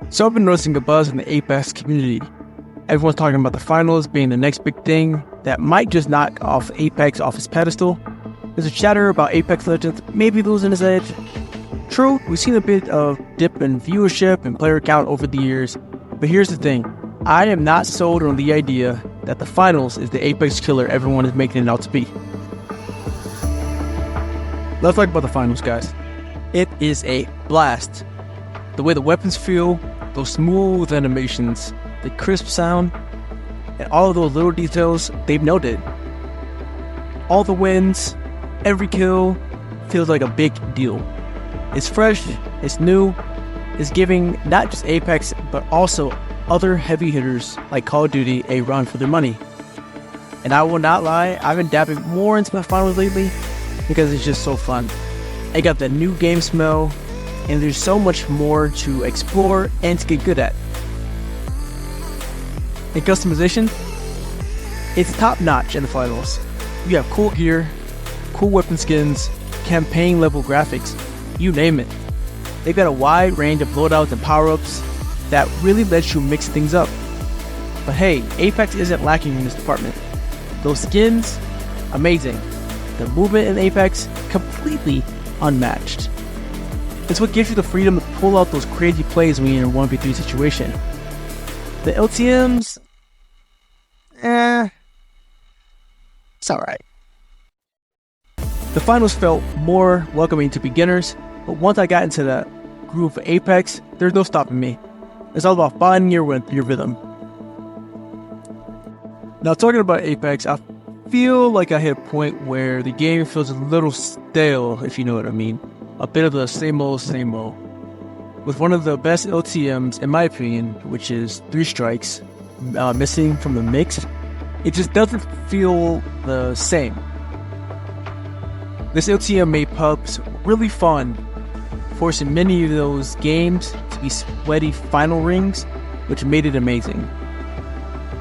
So I've been noticing a buzz in the Apex community. Everyone's talking about the finals being the next big thing that might just knock off Apex off its pedestal. There's a chatter about Apex Legends maybe losing its edge. True, we've seen a bit of dip in viewership and player count over the years, but here's the thing. I am not sold on the idea that the finals is the Apex killer everyone is making it out to be. Let's talk about the finals, guys. It is a blast. The way the weapons feel, those smooth animations, the crisp sound, and all of those little details, they've noted. All the wins, every kill, feels like a big deal. It's fresh, it's new, it's giving not just Apex, but also other heavy hitters like Call of Duty a run for their money. And I will not lie, I've been dabbing more into the finals lately because it's just so fun. I got that new game smell, and there's so much more to explore and to get good at. In customization, it's top notch in the finals. You have cool gear, cool weapon skins, campaign level graphics, you name it. They've got a wide range of loadouts and power-ups that really lets you mix things up. But hey, Apex isn't lacking in this department. Those skins, amazing. The movement in Apex, completely unmatched. It's what gives you the freedom to pull out those crazy plays when you're in a 1v3 situation. The LTMs, it's alright. The finals felt more welcoming to beginners, but once I got into the groove of Apex, there's no stopping me. It's all about finding your rhythm. Now, talking about Apex, I feel like I hit a point where the game feels a little stale, if you know what I mean. A bit of the same old, with one of the best LTMs, in my opinion, which is 3 strikes, missing from the mix. It just doesn't feel the same. This LTM made pubs really fun, forcing many of those games to be sweaty final rings, which made it amazing.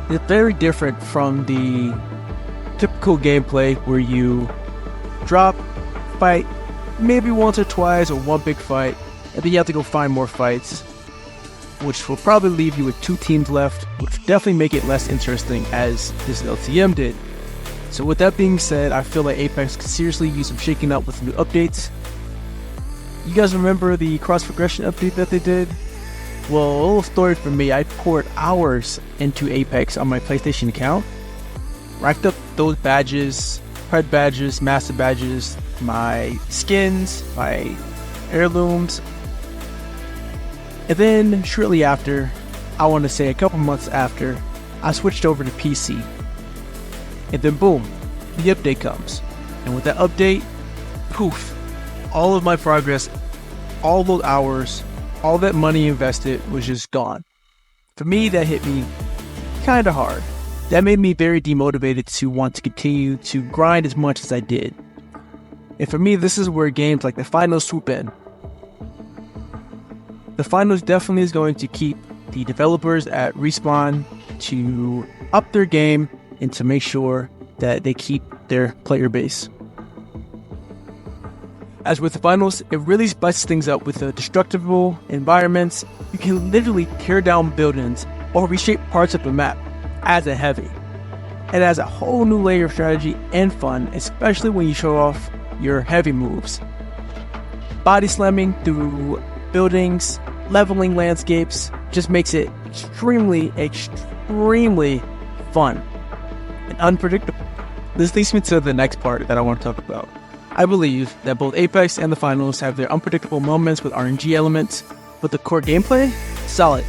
It's very different from the typical gameplay where you drop, fight, maybe once or twice or one big fight, and then you have to go find more fights, which will probably leave you with 2 teams left, which will definitely make it less interesting as this LTM did. So with that being said, I feel like Apex could seriously use some shaking up with new updates. You guys remember the cross-progression update that they did? Well, a little story for me, I poured hours into Apex on my PlayStation account, racked up those badges, Pred badges, Master badges, my skins, my heirlooms, and then shortly after, I want to say a couple months after, I switched over to PC. And then boom, the update comes. And with that update, poof, all of my progress, all those hours, all that money invested was just gone. For me, that hit me kinda hard. That made me very demotivated to want to continue to grind as much as I did. And for me, this is where games like the finals swoop in. The finals definitely is going to keep the developers at Respawn to up their game and to make sure that they keep their player base. As with the finals, it really spices things up with the destructible environments. You can literally tear down buildings or reshape parts of the map as a heavy. It adds a whole new layer of strategy and fun, especially when you show off your heavy moves. Body slamming through buildings, leveling landscapes, just makes it extremely fun and unpredictable. This leads me to the next part that I want to talk about. I believe that both Apex and the finals have their unpredictable moments with RNG elements, but the core gameplay, solid.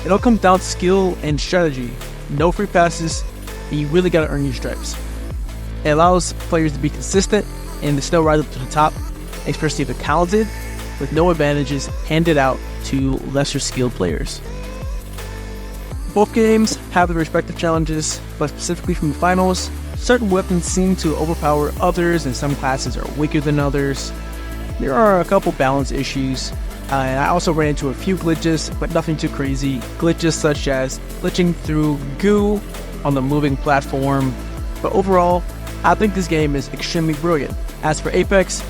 It all comes down to skill and strategy. No free passes, and you really gotta earn your stripes. It allows players to be consistent and to still rise up to the top, especially if they're talented, with no advantages handed out to lesser skilled players. Both games have their respective challenges, but specifically from the finals, certain weapons seem to overpower others and some classes are weaker than others. There are a couple balance issues, and I also ran into a few glitches, but nothing too crazy. Glitches such as glitching through goo on the moving platform, but overall, I think this game is extremely brilliant. As for Apex,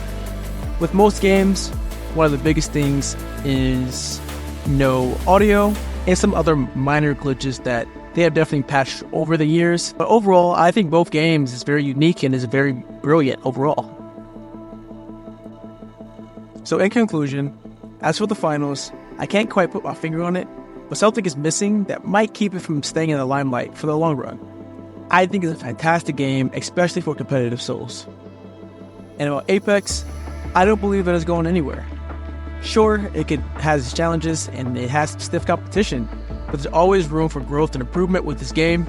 with most games, one of the biggest things is no audio, and some other minor glitches that they have definitely patched over the years. But overall, I think both games is very unique and is very brilliant overall. So in conclusion, as for the finals, I can't quite put my finger on it, but something is missing that might keep it from staying in the limelight for the long run. I think it's a fantastic game, especially for competitive souls. And about Apex, I don't believe that it's going anywhere. Sure, has its challenges and it has stiff competition, but there's always room for growth and improvement with this game.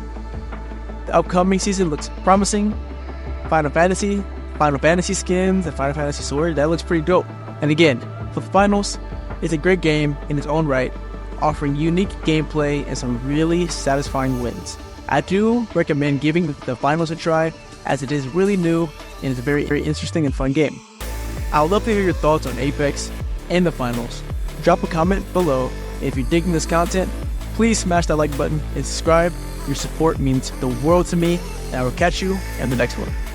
The upcoming season looks promising. Final Fantasy skins, and Final Fantasy Sword, that looks pretty dope. And again, for the finals, it's a great game in its own right, offering unique gameplay and some really satisfying wins. I do recommend giving the finals a try, as it is really new and it's a very, very interesting and fun game. I would love to hear your thoughts on Apex and the finals. Drop a comment below. If you're digging this content, please smash that like button and subscribe. Your support means the world to me, and I will catch you in the next one.